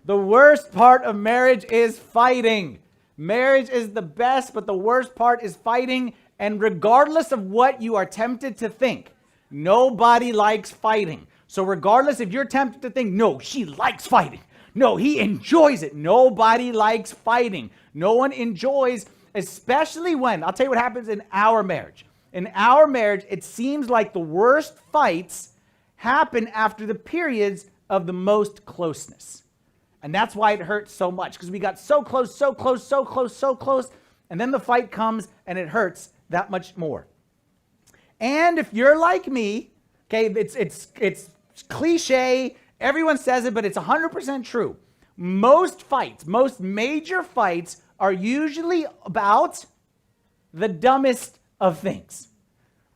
The worst part of marriage is fighting. Marriage is the best, but the worst part is fighting. And regardless of what you are tempted to think, nobody likes fighting. So regardless if you're tempted to think, no, she likes fighting. No, he enjoys it. Nobody likes fighting. No one enjoys, especially when, I'll tell you what happens in our marriage. In our marriage, it seems like the worst fights happen after the periods of the most closeness. And that's why it hurts so much, because we got so close, so close, so close, so close, and then the fight comes and it hurts that much more. And if you're like me, okay, it's cliche, everyone says it, but it's 100% true. Most fights, most major fights are usually about the dumbest of things.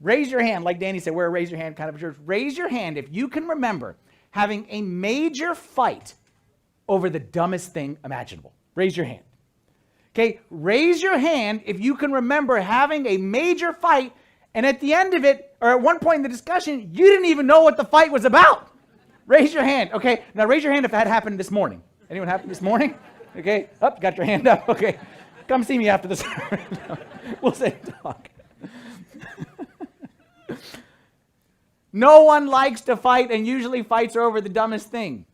Raise your hand, like Danny said, we're a raise your hand kind of a church. Raise your hand if you can remember having a major fight over the dumbest thing imaginable. Raise your hand. Okay, raise your hand if you can remember having a major fight, and at the end of it, or at one point in the discussion, you didn't even know what the fight was about. Raise your hand. Okay, now raise your hand if that happened this morning. Anyone happened this morning? Okay, up, got your hand up. Okay, come see me after this. We'll sit and talk. No one likes to fight, and usually fights are over the dumbest thing.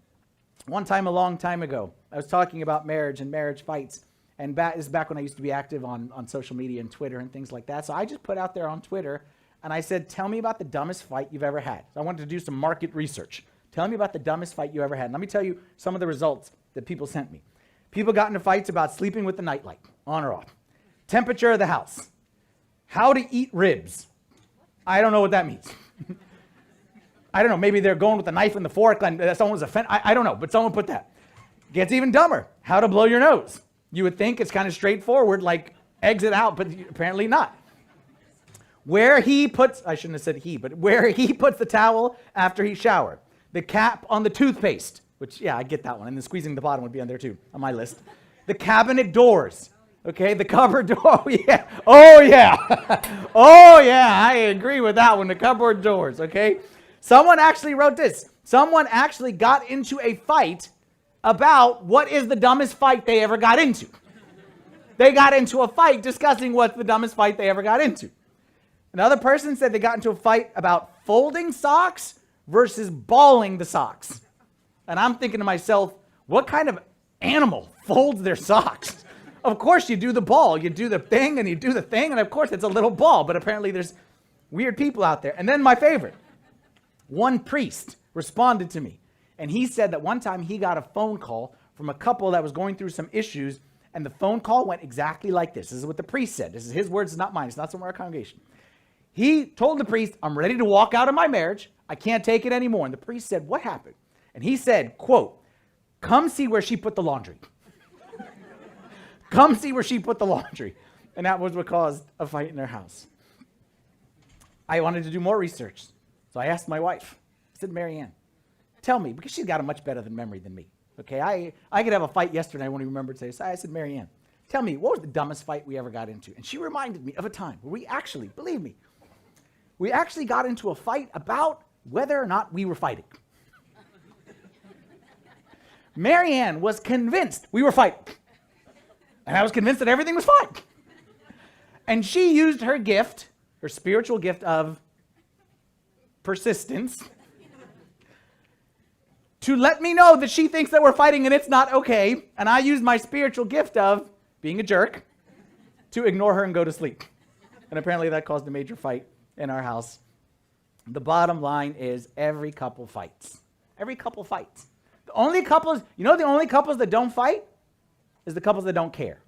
One time, a long time ago, I was talking about marriage and marriage fights. And this is back when I used to be active on social media and Twitter and things like that. So I just put out there on Twitter, and I said, tell me about the dumbest fight you've ever had. So I wanted to do some market research. Tell me about the dumbest fight you ever had. And let me tell you some of the results that people sent me. People got into fights about sleeping with the nightlight, on or off. Temperature of the house. How to eat ribs. I don't know what that means. I don't know. Maybe they're going with the knife and the fork and someone was offended. I don't know, but someone put that. Gets even dumber. How to blow your nose. You would think it's kind of straightforward, like exit out, but apparently not. Where he puts, I shouldn't have said he, but where he puts the towel after he showered. The cap on the toothpaste, which, yeah, I get that one. And then squeezing the bottom would be on there too, on my list. The cabinet doors, okay? The cupboard door, oh yeah, oh yeah. Oh yeah, I agree with that one, the cupboard doors, okay? Someone actually wrote this. Someone actually got into a fight about what is the dumbest fight they ever got into. They got into a fight discussing what's the dumbest fight they ever got into. Another person said they got into a fight about folding socks versus balling the socks. And I'm thinking to myself, what kind of animal folds their socks? Of course you do the ball. You do the thing and you do the thing, and of course it's a little ball, but apparently there's weird people out there. And then my favorite, one priest responded to me. And he said that one time he got a phone call from a couple that was going through some issues, and the phone call went exactly like this. This is what the priest said. This is his words, it's not mine. It's not somewhere in our congregation. He told the priest, I'm ready to walk out of my marriage. I can't take it anymore. And the priest said, what happened? And he said, quote, come see where she put the laundry. Come see where she put the laundry. And that was what caused a fight in their house. I wanted to do more research. So I asked my wife. I said, Marianne, tell me, because she's got a much better memory than me. Okay, I could have a fight yesterday, I won't even remember today. So I said, Marianne, tell me, what was the dumbest fight we ever got into? And she reminded me of a time where we actually, believe me, we actually got into a fight about whether or not we were fighting. Marianne was convinced we were fighting. And I was convinced that everything was fine. And she used her gift, her spiritual gift of persistence, to let me know that she thinks that we're fighting and it's not okay. And I used my spiritual gift of being a jerk to ignore her and go to sleep. And apparently that caused a major fight in our house. The bottom line is every couple fights. Every couple fights. The only couples, you know the only couples that don't fight is the couples that don't care.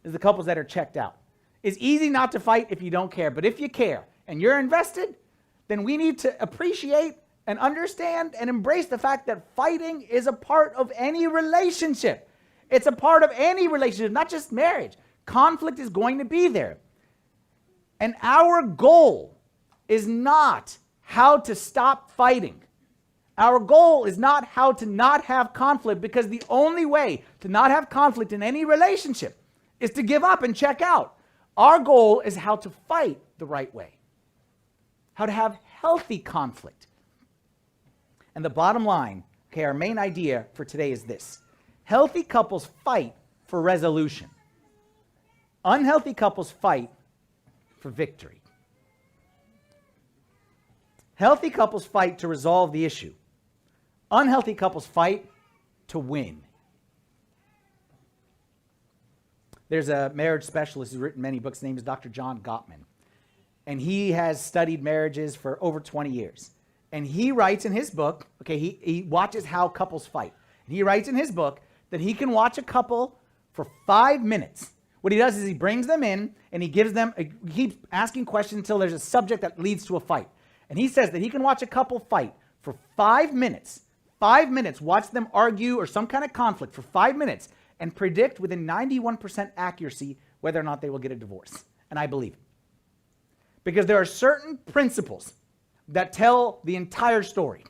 Is the couples that are checked out. It's easy not to fight if you don't care, but if you care and you're invested, then we need to appreciate and understand and embrace the fact that fighting is a part of any relationship. It's a part of any relationship, not just marriage. Conflict is going to be there. And our goal is not how to stop fighting. Our goal is not how to not have conflict, because the only way to not have conflict in any relationship is to give up and check out. Our goal is how to fight the right way, how to have healthy conflict. And the bottom line, okay, our main idea for today is this. Healthy couples fight for resolution. Unhealthy couples fight for victory. Healthy couples fight to resolve the issue. Unhealthy couples fight to win. There's a marriage specialist who's written many books. His name is Dr. John Gottman. And he has studied marriages for over 20 years. And he writes in his book, okay, he watches how couples fight. And he writes in his book that he can watch a couple for 5 minutes. What he does is he brings them in and he keeps asking questions until there's a subject that leads to a fight. And he says that he can watch a couple fight for 5 minutes. 5 minutes, watch them argue or some kind of conflict for 5 minutes and predict within 91% accuracy whether or not they will get a divorce. And I believe it. Because there are certain principles that tell the entire story.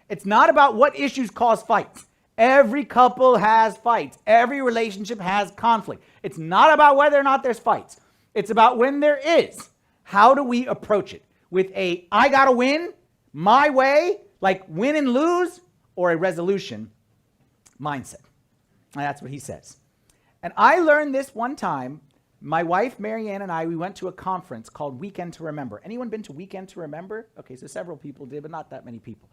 It's not about what issues cause fights. Every couple has fights. Every relationship has conflict. It's not about whether or not there's fights. It's about when there is, how do we approach it? With a, I gotta win, my way, like win and lose, or a resolution mindset. And that's what he says. And I learned this one time. My wife, Marianne, and I, we went to a conference called Weekend to Remember. Anyone been to Weekend to Remember? Okay, so several people did, but not that many people.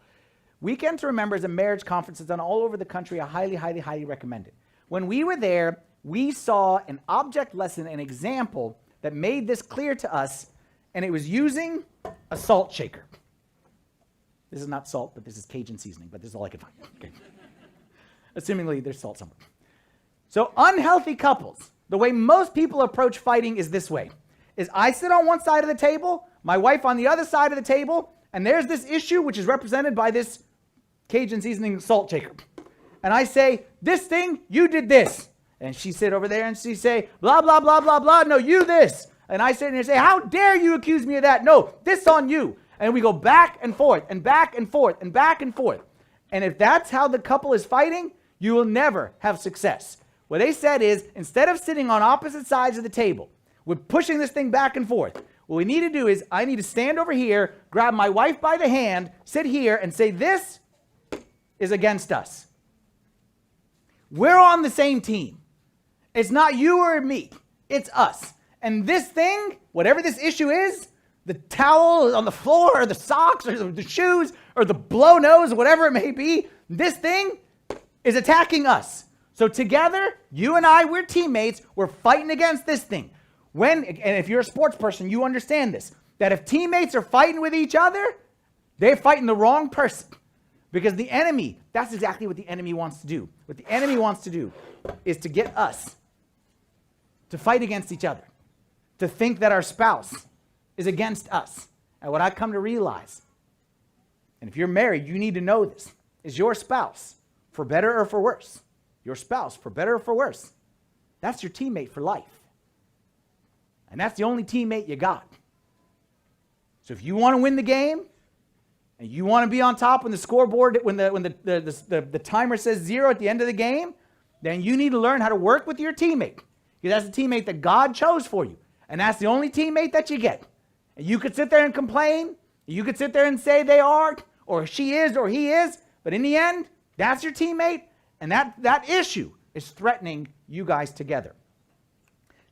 Weekend to Remember is a marriage conference that's done all over the country. I highly, highly, highly recommend it. When we were there, we saw an object lesson, an example that made this clear to us, and it was using a salt shaker. This is not salt, but this is Cajun seasoning, but this is all I could find. Okay. Assumingly there's salt somewhere. So unhealthy couples, the way most people approach fighting is this way, is I sit on one side of the table, my wife on the other side of the table, and there's this issue which is represented by this Cajun seasoning salt shaker. And I say, this thing, you did this. And she sit over there and she say, blah, blah, blah, blah, blah, no, you this. And I sit there and say, how dare you accuse me of that? No, this on you. And we go back and forth and back and forth and back and forth. And if that's how the couple is fighting, you will never have success. What they said is, instead of sitting on opposite sides of the table, we're pushing this thing back and forth. What we need to do is, I need to stand over here, grab my wife by the hand, sit here, and say, this is against us. We're on the same team. It's not you or me. It's us. And this thing, whatever this issue is, the towel on the floor, or the socks, or the shoes, or the blow nose, whatever it may be, this thing is attacking us. So together, you and I, we're teammates. We're fighting against this thing. And if you're a sports person, you understand this, that if teammates are fighting with each other, they're fighting the wrong person. Because the enemy, that's exactly what the enemy wants to do. What the enemy wants to do is to get us to fight against each other, to think that our spouse is against us. And what I come to realize, and if you're married, you need to know this, is your spouse, for better or for worse, your spouse, for better or for worse, that's your teammate for life. And that's the only teammate you got. So if you want to win the game, and you want to be on top when the scoreboard, when the timer says 0 at the end of the game, then you need to learn how to work with your teammate. Because that's the teammate that God chose for you. And that's the only teammate that you get. And you could sit there and complain. You could sit there and say they are, or she is, or he is. But in the end, that's your teammate. And that issue is threatening you guys together.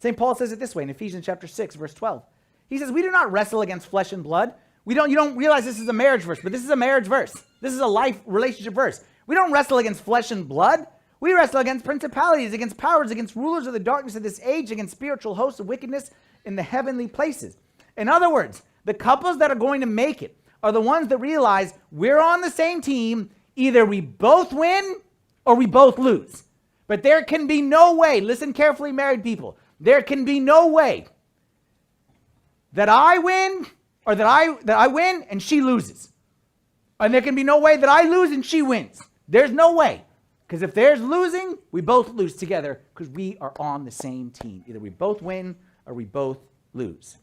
St. Paul says it this way in Ephesians chapter 6, verse 12. He says, we do not wrestle against flesh and blood. You don't realize this is a marriage verse, but this is a marriage verse. This is a life relationship verse. We don't wrestle against flesh and blood. We wrestle against principalities, against powers, against rulers of the darkness of this age, against spiritual hosts of wickedness in the heavenly places. In other words, the couples that are going to make it are the ones that realize we're on the same team. Either we both win or we both lose. But there can be no way, listen carefully, married people, there can be no way that I win or that I win and she loses. And there can be no way that I lose and she wins. There's no way. Because if there's losing, we both lose together because we are on the same team. Either we both win or we both lose.